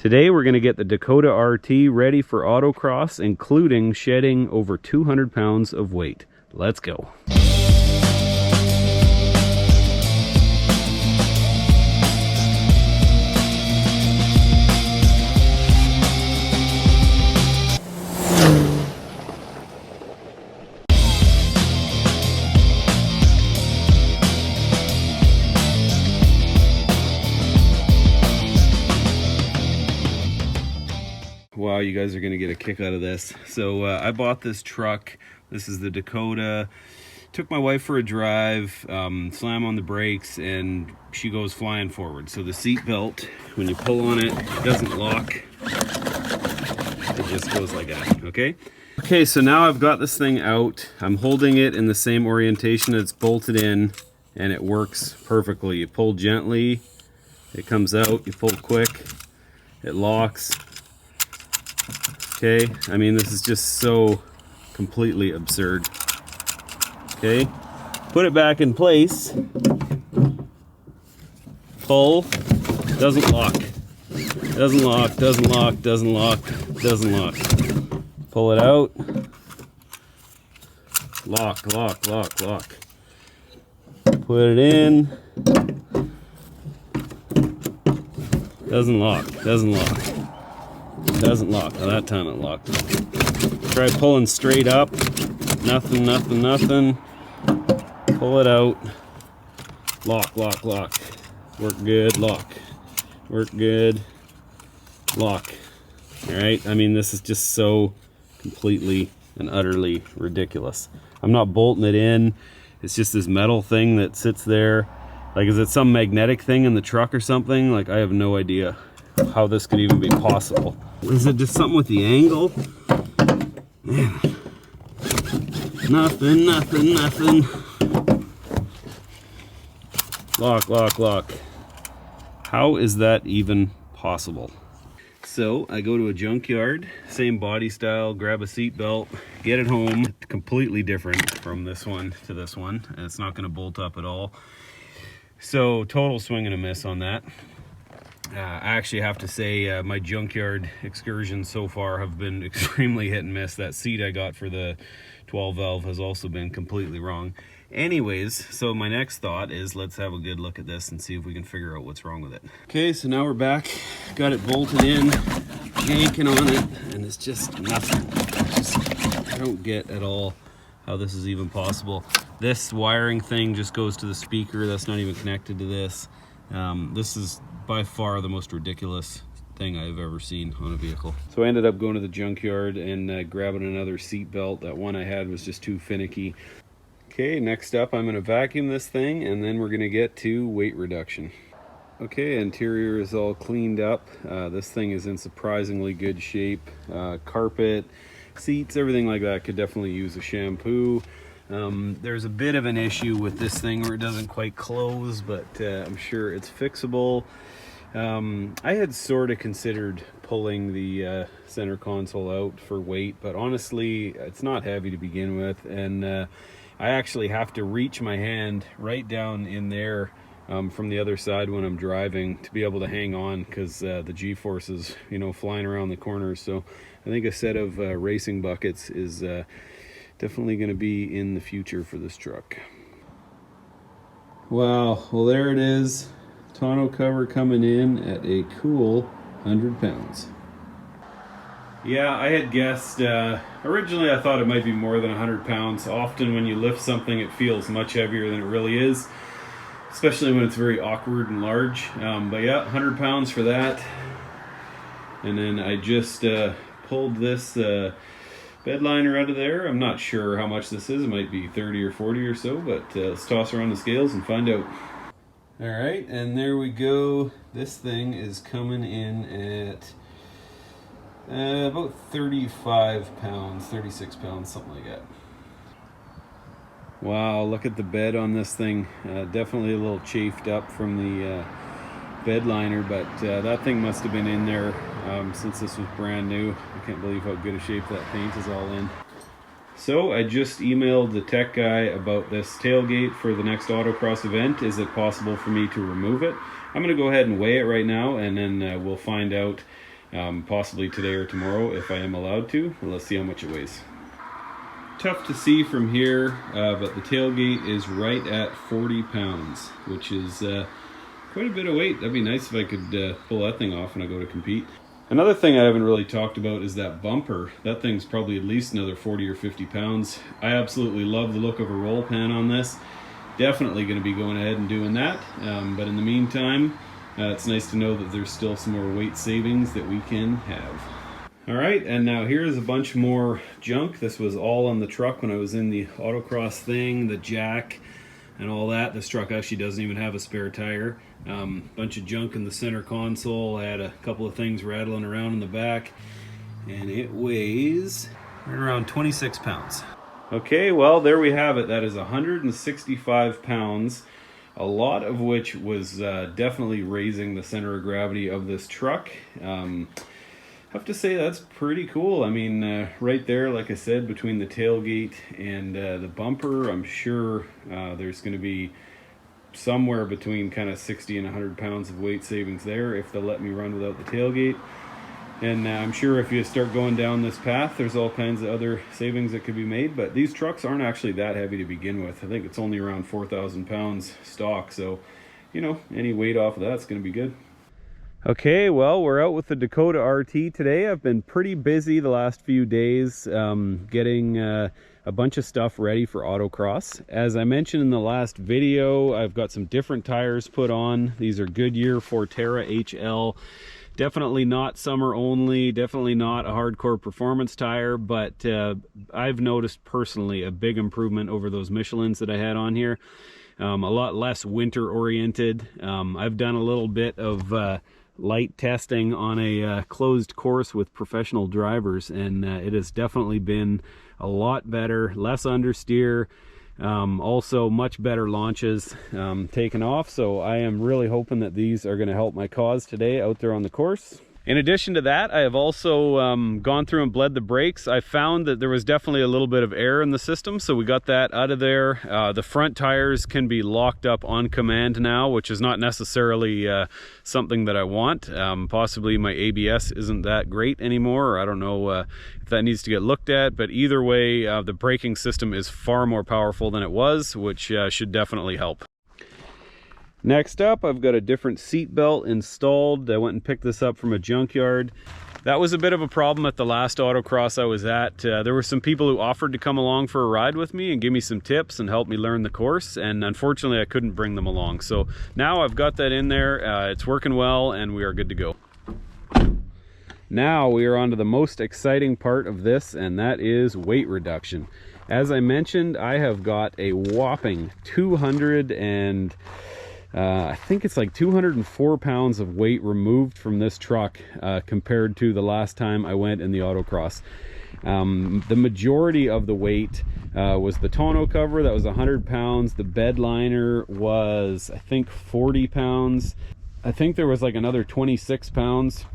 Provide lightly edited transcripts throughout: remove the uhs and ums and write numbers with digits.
Today we're going to get the Dakota RT ready for autocross, including shedding over 200 pounds of weight. Let's go. Wow, you guys are going to get a kick out of this. So I bought this truck. This is the Dakota. Took my wife for a drive, slam on the brakes, and she goes flying forward. So the seat belt, when you pull on it, it doesn't lock. It just goes like that, okay? Okay, so now I've got this thing out. I'm holding it in the same orientation it's bolted in, and it works perfectly. You pull gently, it comes out. You pull quick, it locks. Okay, I mean, this is just so completely absurd. Okay, put it back in place. Pull, doesn't lock. Doesn't lock, doesn't lock, doesn't lock, doesn't lock. Pull it out. Lock, lock, lock, lock. Put it in. Doesn't lock, doesn't lock. Doesn't lock. Now that time it locked. Try pulling straight up. Nothing, nothing, nothing. Pull it out. Lock, lock, lock. Work good. Lock. Work good. Lock. Alright, I mean, this is just so completely and utterly ridiculous. I'm not bolting it in. It's just this metal thing that sits there. Like, is it some magnetic thing in the truck or something? Like, I have no idea how this could even be possible. Is it just something with the angle? Man. Nothing, nothing, nothing. Lock, lock, lock. How is that even possible? So I go to a junkyard, same body style, grab a seat belt, get it home. It's completely different from this one to this one, and it's not going to bolt up at all. So total swing and a miss on that. I actually have to say my junkyard excursions so far have been extremely hit and miss. That seat I got for the 12 valve has also been completely wrong. Anyways, so my next thought is let's have a good look at this and see if we can figure out what's wrong with it. Okay, so now we're back. Got it bolted in, yanking on it, and it's just nothing. I don't get at all how this is even possible. This wiring thing just goes to the speaker. That's not even connected to this. This is by far the most ridiculous thing I've ever seen on a vehicle. So I ended up going to the junkyard and grabbing another seat belt. That one I had was just too finicky. Okay, next up I'm going to vacuum this thing, and then we're going to get to weight reduction. Okay, interior is all cleaned up. This thing is in surprisingly good shape. Carpet, seats, everything like that could definitely use a shampoo. There's a bit of an issue with this thing where it doesn't quite close, but I'm sure it's fixable. I had sort of considered pulling the center console out for weight, but honestly it's not heavy to begin with, and I actually have to reach my hand right down in there from the other side when I'm driving to be able to hang on, because the G-forces, you know, flying around the corners. So I think a set of racing buckets is definitely going to be in the future for this truck. Wow, well there it is. Tonneau cover coming in at a cool 100 pounds. Yeah, I had guessed, originally I thought it might be more than 100 pounds. Often when you lift something it feels much heavier than it really is, especially when it's very awkward and large. But yeah, 100 pounds for that. And then I just pulled this bed liner out of there. I'm not sure how much this is. It might be 30 or 40 or so, but let's toss her on the scales and find out. All right, and there we go. This thing is coming in at about 35 pounds, 36 pounds, something like that. Wow, look at the bed on this thing. Definitely a little chafed up from the bed liner, but that thing must have been in there since this was brand new. I can't believe how good a shape that paint is all in. So I just emailed the tech guy about this tailgate for the next autocross event. Is it possible for me to remove it? I'm going to go ahead and weigh it right now, and then we'll find out possibly today or tomorrow if I am allowed to. Well, let's see how much it weighs. Tough to see from here, but the tailgate is right at 40 pounds, which is quite a bit of weight. That'd be nice if I could pull that thing off when I go to compete. Another thing I haven't really talked about is that bumper. That thing's probably at least another 40 or 50 pounds. I absolutely love the look of a roll pan on this. Definitely going to be going ahead and doing that, but in the meantime, it's nice to know that there's still some more weight savings that we can have. All right, and now here's a bunch more junk. This was all on the truck when I was in the autocross thing, the jack and all that. This truck actually doesn't even have a spare tire. Bunch of junk in the center console. I had a couple of things rattling around in the back, and it weighs right around 26 pounds. Okay, well, there we have it. That is 165 pounds, a lot of which was definitely raising the center of gravity of this truck. I have to say that's pretty cool. I mean, right there, like I said, between the tailgate and the bumper, I'm sure there's going to be somewhere between kind of 60 and 100 pounds of weight savings there if they'll let me run without the tailgate. And I'm sure if you start going down this path, there's all kinds of other savings that could be made, but these trucks aren't actually that heavy to begin with. I think it's only around 4,000 pounds stock, so, you know, any weight off of that's going to be good. Okay, well, we're out with the Dakota RT today. I've been pretty busy the last few days getting a bunch of stuff ready for autocross. As I mentioned in the last video, I've got some different tires put on. These are Goodyear Forterra HL. Definitely not summer only, definitely not a hardcore performance tire, but I've noticed personally a big improvement over those Michelins that I had on here. A lot less winter oriented. I've done a little bit of light testing on a closed course with professional drivers, and it has definitely been a lot better, less understeer, also much better launches taken off. So I am really hoping that these are going to help my cause today out there on the course. In addition to that, I have also gone through and bled the brakes. I found that there was definitely a little bit of air in the system, so we got that out of there. The front tires can be locked up on command now, which is not necessarily something that I want. Possibly my ABS isn't that great anymore, or I don't know if that needs to get looked at, but either way, the braking system is far more powerful than it was, which should definitely help. Next up, I've got a different seat belt installed. I went and picked this up from a junkyard. That was a bit of a problem at the last autocross I was at. There were some people who offered to come along for a ride with me and give me some tips and help me learn the course, and unfortunately I couldn't bring them along. So now I've got that in there, it's working well, and we are good to go. Now we are on to the most exciting part of this, and that is weight reduction. As I mentioned, I have got a whopping I think it's like 204 pounds of weight removed from this truck compared to the last time I went in the autocross. The majority of the weight was the tonneau cover. That was 100 pounds. The bed liner was, I think, 40 pounds. I think there was like another 26 pounds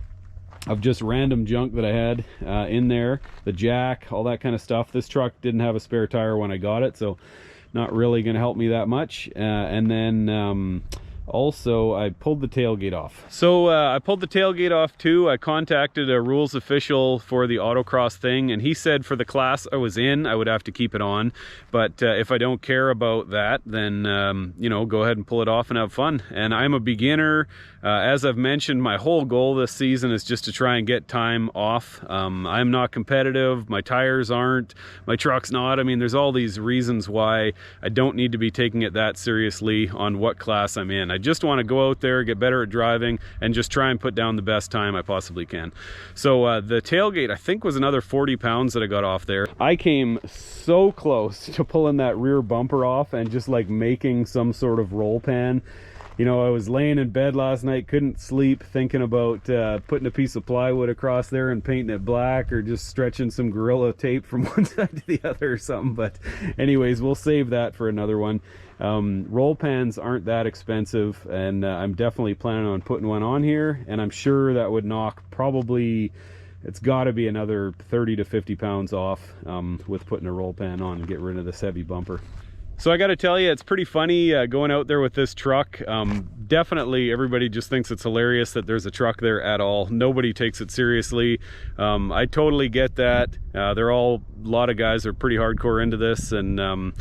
of just random junk that I had in there. The jack, all that kind of stuff. This truck didn't have a spare tire when I got it, so not really going to help me that much. And then also I pulled the tailgate off. So I pulled the tailgate off too. I contacted a rules official for the autocross thing, and he said for the class I was in, I would have to keep it on. But if I don't care about that, then you know, go ahead and pull it off and have fun. And I'm a beginner. As I've mentioned, my whole goal this season is just to try and get time off. I'm not competitive, my tires aren't, my truck's not. I mean, there's all these reasons why I don't need to be taking it that seriously on what class I'm in. I just want to go out there, get better at driving, and just try and put down the best time I possibly can. So the tailgate, I think, was another 40 pounds that I got off there. I came so close to pulling that rear bumper off and just like making some sort of roll pan. You know, I was laying in bed last night, couldn't sleep, thinking about putting a piece of plywood across there and painting it black, or just stretching some Gorilla tape from one side to the other or something. But anyways, we'll save that for another one. Roll pans aren't that expensive, and I'm definitely planning on putting one on here, and I'm sure that would knock probably, it's got to be another 30 to 50 pounds off with putting a roll pan on and get rid of this heavy bumper. So I got to tell you, it's pretty funny going out there with this truck. definitely everybody just thinks it's hilarious that there's a truck there at all. Nobody takes it seriously. I totally get that. A lot of guys are pretty hardcore into this, and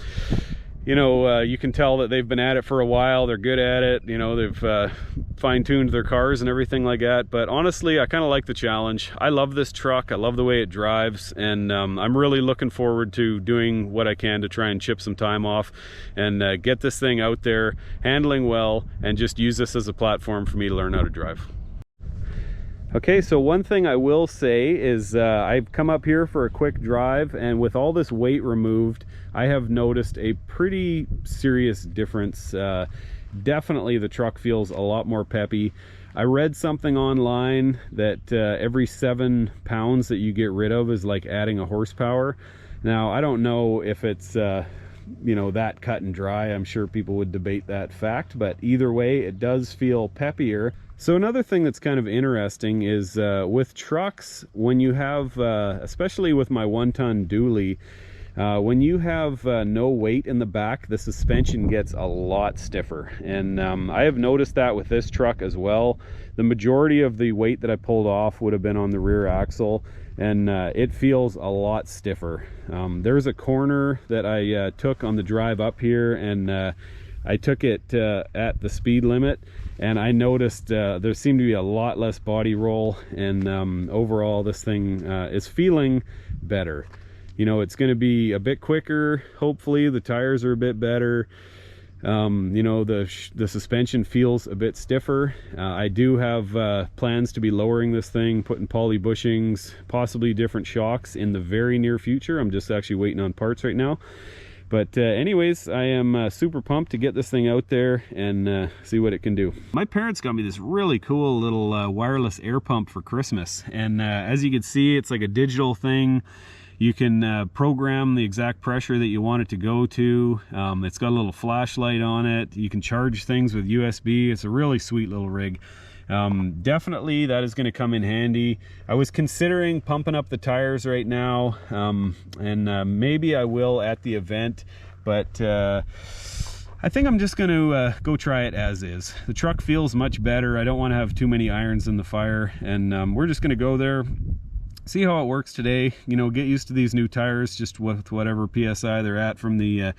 you know, you can tell that they've been at it for a while. They're good at it. You know, they've fine-tuned their cars and everything like that. But honestly, I kind of like the challenge. I love this truck. I love the way it drives, and I'm really looking forward to doing what I can to try and chip some time off and get this thing out there, handling well, and just use this as a platform for me to learn how to drive. Okay, so one thing I will say is I've come up here for a quick drive, and with all this weight removed, I have noticed a pretty serious difference. Definitely the truck feels a lot more peppy. I read something online that every 7 pounds that you get rid of is like adding a horsepower. Now, I don't know if it's you know, that cut and dry. I'm sure people would debate that fact, but either way, it does feel peppier. So another thing that's kind of interesting is with trucks, when you have, especially with my 1-ton dually, when you have no weight in the back, the suspension gets a lot stiffer. And I have noticed that with this truck as well. The majority of the weight that I pulled off would have been on the rear axle, and it feels a lot stiffer. There's a corner that I took on the drive up here, and I took it at the speed limit, and I noticed there seemed to be a lot less body roll, and overall this thing is feeling better. You know, it's going to be a bit quicker. Hopefully the tires are a bit better. You know, the suspension feels a bit stiffer. I do have plans to be lowering this thing, putting poly bushings, possibly different shocks in the very near future. I'm just actually waiting on parts right now. But anyways, I am super pumped to get this thing out there and see what it can do. My parents got me this really cool little wireless air pump for Christmas. And as you can see, it's like a digital thing. You can program the exact pressure that you want it to go to. It's got a little flashlight on it. You can charge things with USB. It's a really sweet little rig. Definitely that is going to come in handy. I was considering pumping up the tires right now, and maybe I will at the event, but I think I'm just going to go try it as is. The truck feels much better. I don't want to have too many irons in the fire, and we're just going to go there, see how it works today. You know, get used to these new tires just with whatever PSI they're at from the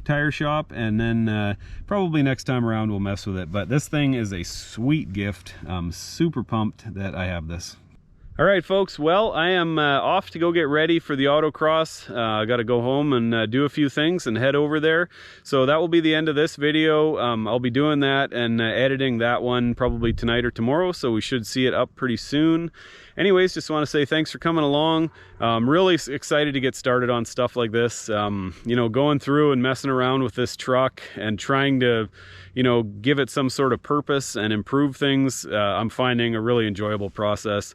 tire shop, and then probably next time around we'll mess with it. But this thing is a sweet gift. I'm super pumped that I have this. All right, folks, well, I am off to go get ready for the autocross. I got to go home and do a few things and head over there. So that will be the end of this video. I'll be doing that and editing that one probably tonight or tomorrow, so we should see it up pretty soon. Anyways, just want to say thanks for coming along. I'm really excited to get started on stuff like this. You know, going through and messing around with this truck and trying to, you know, give it some sort of purpose and improve things. I'm finding a really enjoyable process.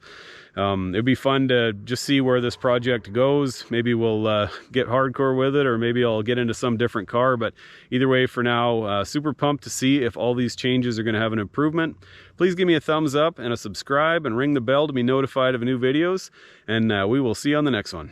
It'd be fun to just see where this project goes. Maybe we'll get hardcore with it, or maybe I'll get into some different car. But either way, for now, super pumped to see if all these changes are going to have an improvement. Please give me a thumbs up and a subscribe and ring the bell to be notified of new videos, and we will see you on the next one.